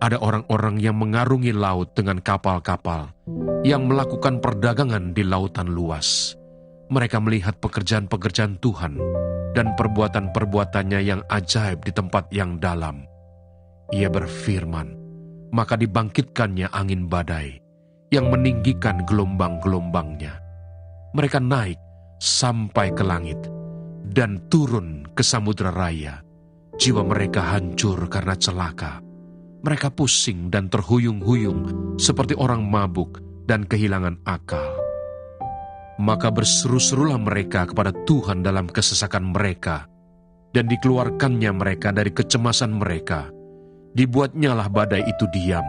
Ada orang-orang yang mengarungi laut dengan kapal-kapal, yang melakukan perdagangan di lautan luas. Mereka melihat pekerjaan-pekerjaan Tuhan dan perbuatan-perbuatannya yang ajaib di tempat yang dalam. Ia berfirman, maka dibangkitkannya angin badai, yang meninggikan gelombang-gelombangnya. Mereka naik sampai ke langit, dan turun ke samudera raya. Jiwa mereka hancur karena celaka. Mereka pusing dan terhuyung-huyung seperti orang mabuk dan kehilangan akal. Maka berseru-serulah mereka kepada Tuhan dalam kesesakan mereka, dan dikeluarkannya mereka dari kecemasan mereka. Dibuatnyalah badai itu diam,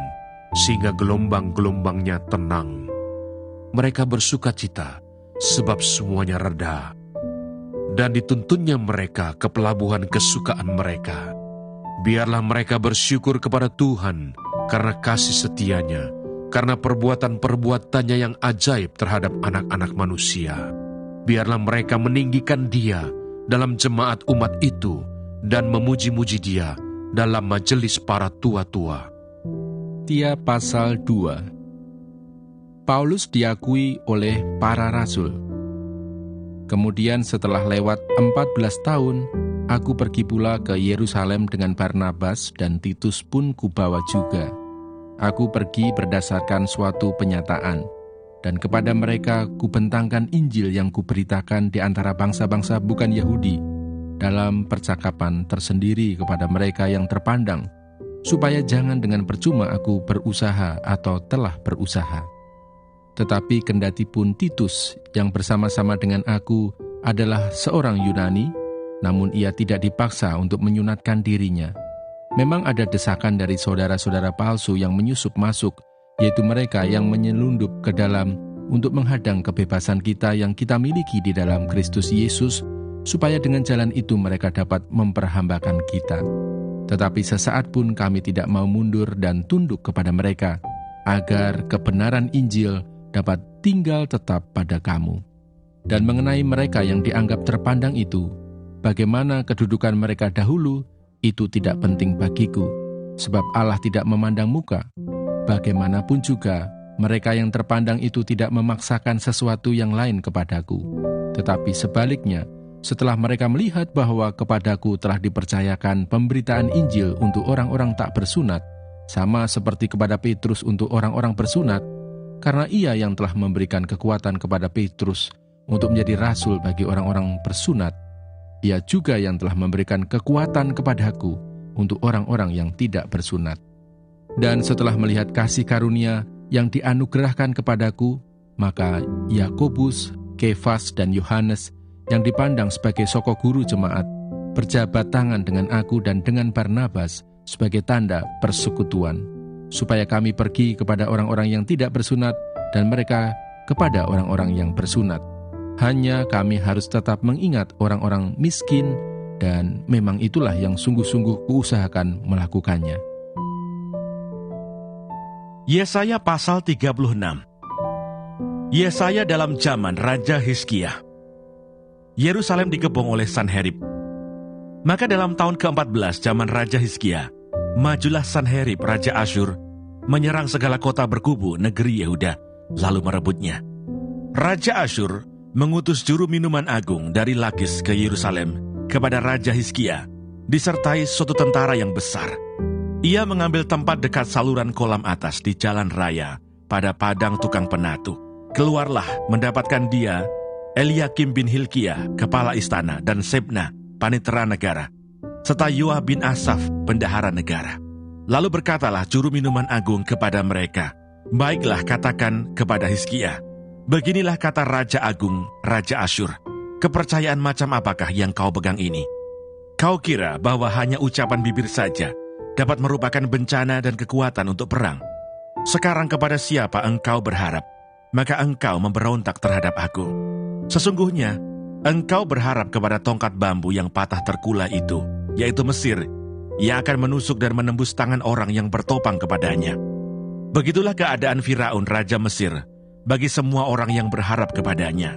sehingga gelombang-gelombangnya tenang. Mereka bersukacita, sebab semuanya reda. Dan dituntunnya mereka ke pelabuhan kesukaan mereka. Biarlah mereka bersyukur kepada Tuhan karena kasih setianya, karena perbuatan-perbuatannya yang ajaib terhadap anak-anak manusia. Biarlah mereka meninggikan Dia dalam jemaat umat itu dan memuji-muji Dia dalam majelis para tua-tua. Tia pasal 2. Paulus diakui oleh para rasul. Kemudian setelah lewat 14 tahun, aku pergi pula ke Yerusalem dengan Barnabas, dan Titus pun kubawa juga. Aku pergi berdasarkan suatu penyataan, dan kepada mereka kubentangkan Injil yang kuberitakan di antara bangsa-bangsa bukan Yahudi, dalam percakapan tersendiri kepada mereka yang terpandang, supaya jangan dengan percuma aku berusaha atau telah berusaha. Tetapi kendati pun Titus yang bersama-sama dengan aku adalah seorang Yunani, namun ia tidak dipaksa untuk menyunatkan dirinya. Memang ada desakan dari saudara-saudara palsu yang menyusup masuk, yaitu mereka yang menyelundup ke dalam untuk menghadang kebebasan kita yang kita miliki di dalam Kristus Yesus, supaya dengan jalan itu mereka dapat memperhambakan kita. Tetapi sesaat pun kami tidak mau mundur dan tunduk kepada mereka, agar kebenaran Injil dapat tinggal tetap pada kamu. Dan mengenai mereka yang dianggap terpandang itu, bagaimana kedudukan mereka dahulu, itu tidak penting bagiku, sebab Allah tidak memandang muka. Bagaimanapun juga, mereka yang terpandang itu tidak memaksakan sesuatu yang lain kepadaku. Tetapi sebaliknya, setelah mereka melihat bahwa kepadaku telah dipercayakan pemberitaan Injil untuk orang-orang tak bersunat, sama seperti kepada Petrus untuk orang-orang bersunat, karena ia yang telah memberikan kekuatan kepada Petrus untuk menjadi rasul bagi orang-orang bersunat, ia juga yang telah memberikan kekuatan kepadaku untuk orang-orang yang tidak bersunat. Dan setelah melihat kasih karunia yang dianugerahkan kepadaku, maka Yakobus, Kefas, dan Yohanes yang dipandang sebagai soko guru jemaat, berjabat tangan dengan aku dan dengan Barnabas sebagai tanda persekutuan, supaya kami pergi kepada orang-orang yang tidak bersunat dan mereka kepada orang-orang yang bersunat. Hanya kami harus tetap mengingat orang-orang miskin, dan memang itulah yang sungguh-sungguh kuusahakan melakukannya. Yesaya pasal 36. Yesaya dalam zaman Raja Hizkia. Yerusalem dikepung oleh Sanherib. Maka dalam tahun ke-14 zaman Raja Hizkia, majulah Sanherib Raja Asyur, menyerang segala kota berkubu negeri Yehuda, lalu merebutnya. Raja Asyur mengutus juru minuman agung dari Lakis ke Yerusalem kepada Raja Hizkia, disertai suatu tentara yang besar. Ia mengambil tempat dekat saluran kolam atas di jalan raya pada padang tukang penatu. Keluarlah mendapatkan dia Eliakim bin Hilkia, kepala istana, dan Sebna, panitera negara, serta Yoah bin Asaf, bendahara negara. Lalu berkatalah juru minuman agung kepada mereka, "Baiklah, katakan kepada Hizkia, beginilah kata Raja Agung, Raja Asyur, kepercayaan macam apakah yang kau pegang ini? Kau kira bahwa hanya ucapan bibir saja dapat merupakan bencana dan kekuatan untuk perang? Sekarang kepada siapa engkau berharap? Maka engkau memberontak terhadap aku. Sesungguhnya, engkau berharap kepada tongkat bambu yang patah terkulai itu, yaitu Mesir. Ia akan menusuk dan menembus tangan orang yang bertopang kepadanya. Begitulah keadaan Firaun, Raja Mesir, bagi semua orang yang berharap kepadanya.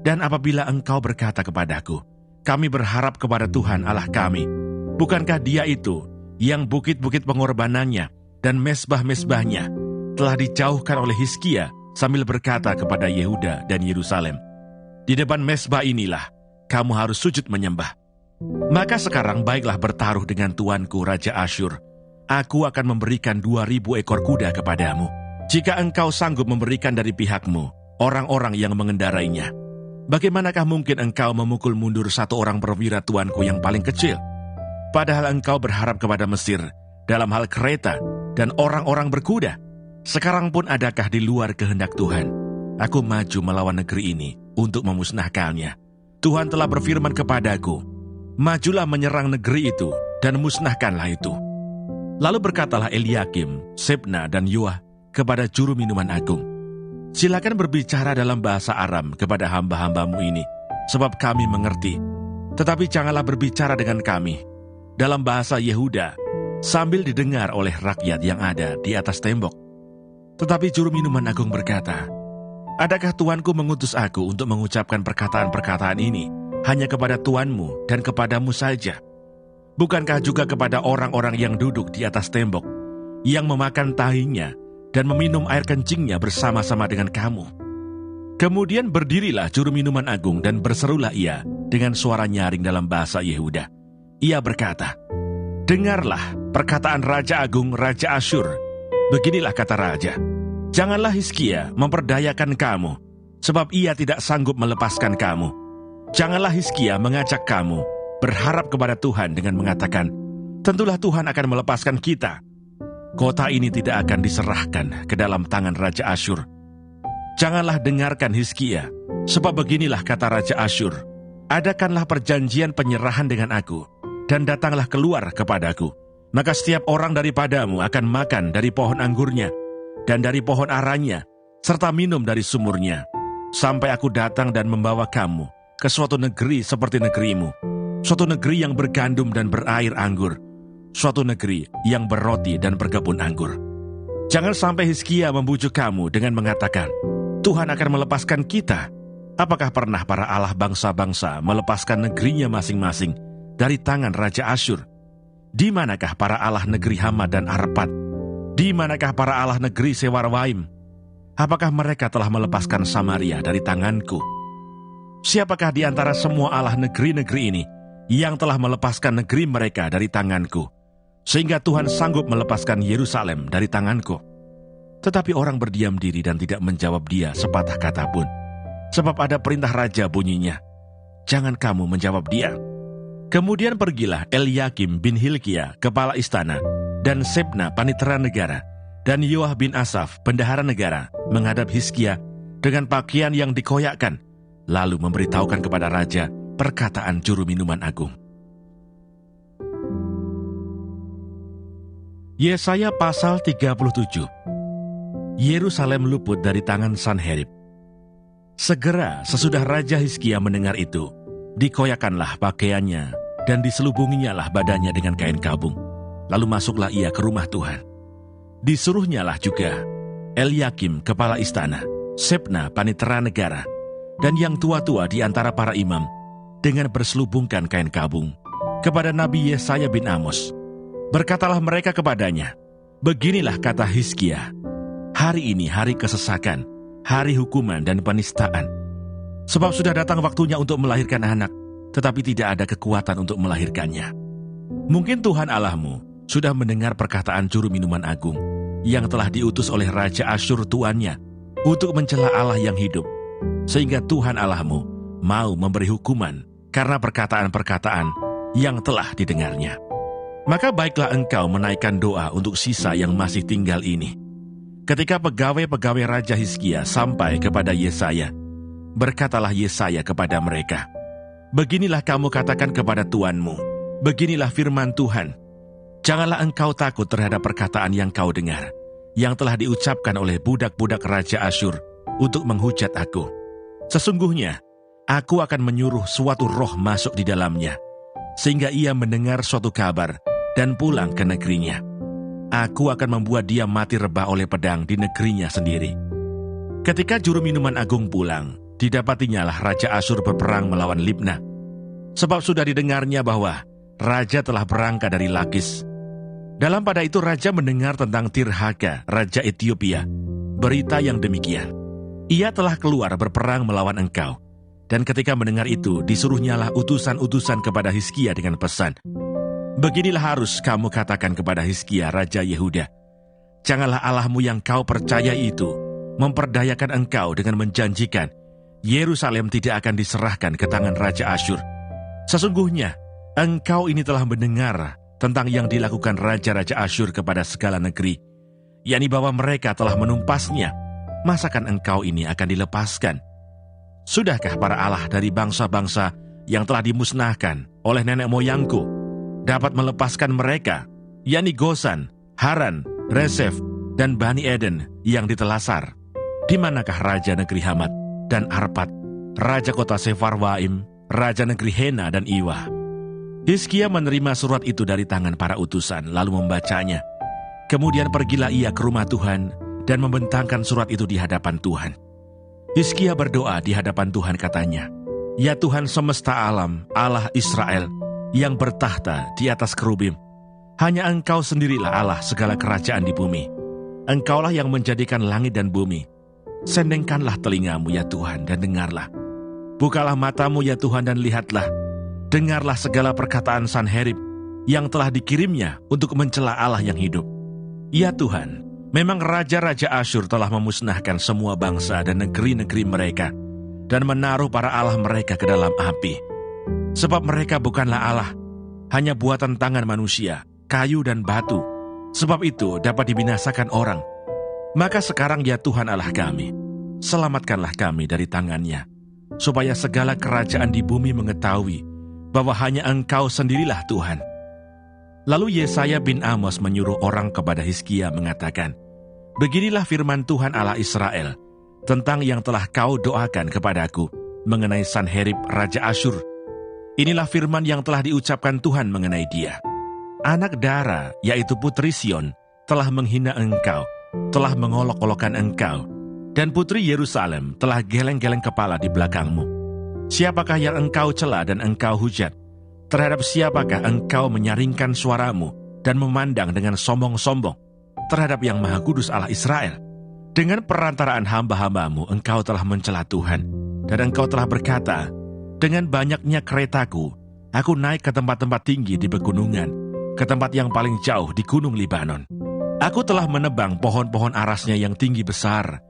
Dan apabila engkau berkata kepadaku, kami berharap kepada Tuhan Allah kami, bukankah Dia itu yang bukit-bukit pengorbanannya dan mesbah-mesbahnya telah dijauhkan oleh Hizkia sambil berkata kepada Yehuda dan Yerusalem, "Di depan mesbah inilah kamu harus sujud menyembah. Maka sekarang baiklah bertaruh dengan tuanku Raja Asyur. Aku akan memberikan 2.000 ekor kuda kepadamu. Jika engkau sanggup memberikan dari pihakmu orang-orang yang mengendarainya, bagaimanakah mungkin engkau memukul mundur satu orang perwira tuanku yang paling kecil? Padahal engkau berharap kepada Mesir dalam hal kereta dan orang-orang berkuda. Sekarang pun adakah di luar kehendak Tuhan aku maju melawan negeri ini untuk memusnahkannya? Tuhan telah berfirman kepadaku, majulah menyerang negeri itu dan musnahkanlah itu." Lalu berkatalah Eliakim, Sebna, dan Yoah kepada juru minuman agung, "Silakan berbicara dalam bahasa Aram kepada hamba-hambamu ini, sebab kami mengerti. Tetapi janganlah berbicara dengan kami dalam bahasa Yehuda, sambil didengar oleh rakyat yang ada di atas tembok." Tetapi juru minuman agung berkata, "Adakah tuanku mengutus aku untuk mengucapkan perkataan-perkataan ini hanya kepada tuanmu dan kepadamu saja? Bukankah juga kepada orang-orang yang duduk di atas tembok, yang memakan tahinya dan meminum air kencingnya bersama-sama dengan kamu?" Kemudian berdirilah juru minuman agung dan berserulah ia dengan suara nyaring dalam bahasa Yehuda. Ia berkata, "Dengarlah perkataan Raja Agung Raja Asyur. Beginilah kata Raja, janganlah Hizkia memperdayakan kamu, sebab ia tidak sanggup melepaskan kamu. Janganlah Hizkia mengajak kamu berharap kepada Tuhan dengan mengatakan, tentulah Tuhan akan melepaskan kita. Kota ini tidak akan diserahkan ke dalam tangan Raja Asyur. Janganlah dengarkan Hizkia, sebab beginilah kata Raja Asyur, adakanlah perjanjian penyerahan dengan aku, dan datanglah keluar kepadaku. Maka setiap orang daripadamu akan makan dari pohon anggurnya, dan dari pohon aranya, serta minum dari sumurnya, sampai aku datang dan membawa kamu ke suatu negeri seperti negerimu, suatu negeri yang bergandum dan berair anggur, suatu negeri yang berroti dan berkebun anggur. Jangan sampai Hizkia membujuk kamu dengan mengatakan, Tuhan akan melepaskan kita. Apakah pernah para allah bangsa-bangsa melepaskan negerinya masing-masing dari tangan Raja Asyur? Di manakah para allah negeri Hamad dan Arpad? Di manakah para allah negeri Sewarwaim? Apakah mereka telah melepaskan Samaria dari tanganku? Siapakah di antara semua allah negeri-negeri ini yang telah melepaskan negeri mereka dari tanganku, sehingga Tuhan sanggup melepaskan Yerusalem dari tanganku?" Tetapi orang berdiam diri dan tidak menjawab dia sepatah kata pun, sebab ada perintah raja bunyinya, "Jangan kamu menjawab dia." Kemudian pergilah Eliakim bin Hilkia, kepala istana, dan Sebna, panitera negara, dan Yoah bin Asaf, bendahara negara, menghadap Hizkia dengan pakaian yang dikoyakkan, lalu memberitahukan kepada raja perkataan juru minuman agung. Yesaya pasal 37. Yerusalem luput dari tangan Sanherib. Segera sesudah Raja Hizkia mendengar itu, dikoyakanlah pakaiannya dan diselubunginya badannya dengan kain kabung. Lalu masuklah ia ke rumah Tuhan. Disuruhnyalah juga Eliakim, kepala istana, Sebna, panitera negara, dan yang tua-tua di antara para imam, dengan berselubungkan kain kabung, kepada Nabi Yesaya bin Amos. Berkatalah mereka kepadanya, "Beginilah kata Hizkia, hari ini hari kesesakan, hari hukuman dan penistaan. Sebab sudah datang waktunya untuk melahirkan anak, tetapi tidak ada kekuatan untuk melahirkannya." Mungkin Tuhan Allahmu sudah mendengar perkataan juru minuman agung yang telah diutus oleh Raja Asyur tuannya untuk mencela Allah yang hidup, sehingga Tuhan Allahmu mau memberi hukuman karena perkataan-perkataan yang telah didengarnya. Maka baiklah engkau menaikkan doa untuk sisa yang masih tinggal ini. Ketika pegawai-pegawai Raja Hizkia sampai kepada Yesaya, berkatalah Yesaya kepada mereka, "Beginilah kamu katakan kepada tuanmu, beginilah firman Tuhan. Janganlah engkau takut terhadap perkataan yang kau dengar, yang telah diucapkan oleh budak-budak Raja Asyur untuk menghujat aku. Sesungguhnya, aku akan menyuruh suatu roh masuk di dalamnya, sehingga ia mendengar suatu kabar dan pulang ke negerinya. Aku akan membuat dia mati rebah oleh pedang di negerinya sendiri." Ketika juru minuman agung pulang, didapatinya Raja Asyur berperang melawan Libna. Sebab sudah didengarnya bahwa raja telah berangkat dari Lakis. Dalam pada itu raja mendengar tentang Tirhaka, raja Ethiopia, berita yang demikian. Ia telah keluar berperang melawan engkau. Dan ketika mendengar itu, disuruhnyalah utusan-utusan kepada Hizkia dengan pesan, beginilah harus kamu katakan kepada Hizkia, raja Yehuda. Janganlah Allahmu yang kau percayai itu memperdayakan engkau dengan menjanjikan Yerusalem tidak akan diserahkan ke tangan Raja Asyur. Sesungguhnya, engkau ini telah mendengar tentang yang dilakukan Raja-Raja Asyur kepada segala negeri, yakni bahwa mereka telah menumpasnya. Masakan engkau ini akan dilepaskan? Sudahkah para Allah dari bangsa-bangsa yang telah dimusnahkan oleh nenek moyangku dapat melepaskan mereka, yakni Gosan, Haran, Resef, dan Bani Eden yang ditelasar? Di manakah Raja negeri Hamat dan Arpad, Raja kota Sefarwaim, Raja negeri Hena dan Iwa? Hizkia menerima surat itu dari tangan para utusan, lalu membacanya. Kemudian pergilah ia ke rumah Tuhan dan membentangkan surat itu di hadapan Tuhan. Hizkia berdoa di hadapan Tuhan, katanya, ya Tuhan semesta alam, Allah Israel, yang bertahta di atas kerubim, hanya Engkau sendirilah Allah segala kerajaan di bumi. Engkaulah yang menjadikan langit dan bumi. Sendengkanlah telingamu ya Tuhan dan dengarlah. Bukalah matamu ya Tuhan dan lihatlah. Dengarlah segala perkataan Sanherib yang telah dikirimnya untuk mencela Allah yang hidup. Ya Tuhan, memang raja-raja Asyur telah memusnahkan semua bangsa dan negeri-negeri mereka dan menaruh para Allah mereka ke dalam api. Sebab mereka bukanlah Allah, hanya buatan tangan manusia, kayu dan batu. Sebab itu dapat dibinasakan orang. Maka sekarang ya Tuhan Allah kami, selamatkanlah kami dari tangannya, supaya segala kerajaan di bumi mengetahui bahwa hanya Engkau sendirilah Tuhan. Lalu Yesaya bin Amos menyuruh orang kepada Hizkia mengatakan, beginilah firman Tuhan Allah Israel tentang yang telah kau doakan kepadaku mengenai Sanherib Raja Asyur. Inilah firman yang telah diucapkan Tuhan mengenai dia. Anak Dara, yaitu putri Sion, telah menghina engkau, telah mengolok-olokkan engkau, dan putri Yerusalem telah geleng-geleng kepala di belakangmu. Siapakah yang engkau cela dan engkau hujat? Terhadap siapakah engkau menyaringkan suaramu dan memandang dengan sombong-sombong? Terhadap yang Maha Kudus Allah Israel. Dengan perantaraan hamba-hambamu engkau telah mencela Tuhan, dan engkau telah berkata, dengan banyaknya keretaku, aku naik ke tempat-tempat tinggi di pegunungan, ke tempat yang paling jauh di gunung Libanon. Aku telah menebang pohon-pohon arasnya yang tinggi besar,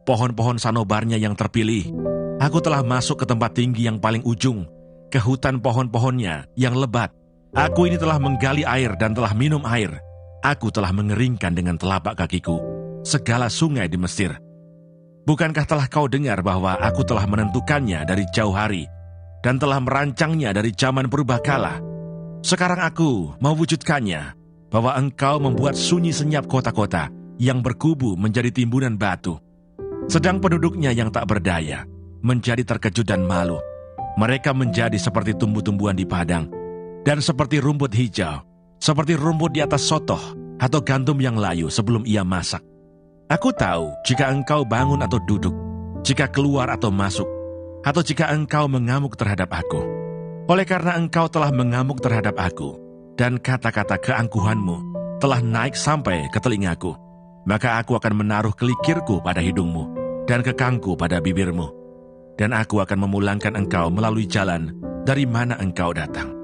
pohon-pohon sanobarnya yang terpilih. Aku telah masuk ke tempat tinggi yang paling ujung, ke hutan pohon-pohonnya yang lebat. Aku ini telah menggali air dan telah minum air. Aku telah mengeringkan dengan telapak kakiku segala sungai di Mesir. Bukankah telah kau dengar bahwa aku telah menentukannya dari jauh hari dan telah merancangnya dari zaman purbakala? Sekarang aku mewujudkannya, bahwa engkau membuat sunyi senyap kota-kota yang berkubu menjadi timbunan batu. Sedang penduduknya yang tak berdaya menjadi terkejut dan malu. Mereka menjadi seperti tumbuh-tumbuhan di padang, dan seperti rumput hijau, seperti rumput di atas sotoh, atau gandum yang layu sebelum ia masak. Aku tahu jika engkau bangun atau duduk, jika keluar atau masuk, atau jika engkau mengamuk terhadap aku. Oleh karena engkau telah mengamuk terhadap aku, dan kata-kata keangkuhanmu telah naik sampai ke telingaku, maka aku akan menaruh kelikirku pada hidungmu, dan kekangku pada bibirmu. Dan aku akan memulangkan engkau melalui jalan dari mana engkau datang.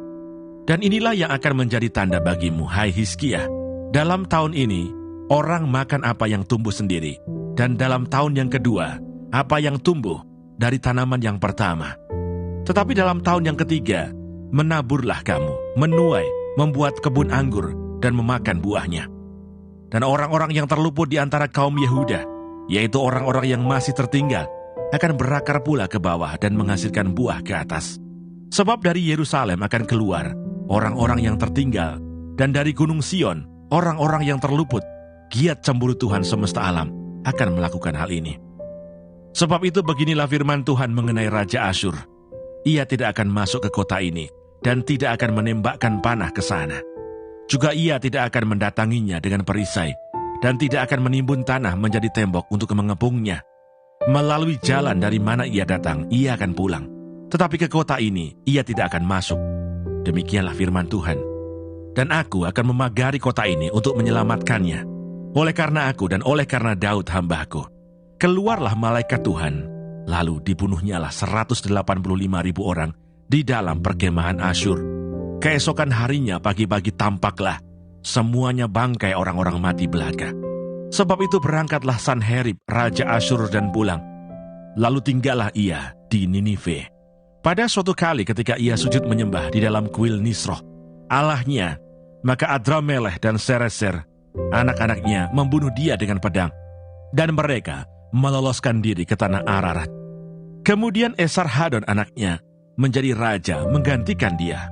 Dan inilah yang akan menjadi tanda bagimu, hai Hizkia. Dalam tahun ini, orang makan apa yang tumbuh sendiri. Dan dalam tahun yang kedua, apa yang tumbuh dari tanaman yang pertama. Tetapi dalam tahun yang ketiga, menaburlah kamu, menuai, membuat kebun anggur, dan memakan buahnya. Dan orang-orang yang terluput di antara kaum Yehuda, yaitu orang-orang yang masih tertinggal, akan berakar pula ke bawah dan menghasilkan buah ke atas. Sebab dari Yerusalem akan keluar orang-orang yang tertinggal, dan dari Gunung Sion, orang-orang yang terluput. Giat cemburu Tuhan semesta alam akan melakukan hal ini. Sebab itu beginilah firman Tuhan mengenai Raja Asyur. Ia tidak akan masuk ke kota ini, dan tidak akan menembakkan panah ke sana. Juga ia tidak akan mendatanginya dengan perisai, dan tidak akan menimbun tanah menjadi tembok untuk mengepungnya. Melalui jalan dari mana ia datang, ia akan pulang. Tetapi ke kota ini, ia tidak akan masuk. Demikianlah firman Tuhan. dan aku akan memagari kota ini untuk menyelamatkannya. Oleh karena aku dan oleh karena Daud hamba-Ku. Keluarlah malaikat Tuhan, lalu dibunuhnyalah 185.000 orang di dalam perkemahan Asyur. Keesokan harinya pagi-pagi tampaklah semuanya bangkai orang-orang mati belaka. Sebab itu berangkatlah Sanherib, Raja Asyur dan pulang. Lalu tinggallah ia di Ninive. Pada suatu kali ketika ia sujud menyembah di dalam kuil Nisroh, Allahnya, maka Adramelech dan Sarezer, anak-anaknya membunuh dia dengan pedang, dan mereka meloloskan diri ke tanah Ararat. Kemudian Esarhadon anaknya menjadi raja menggantikan dia.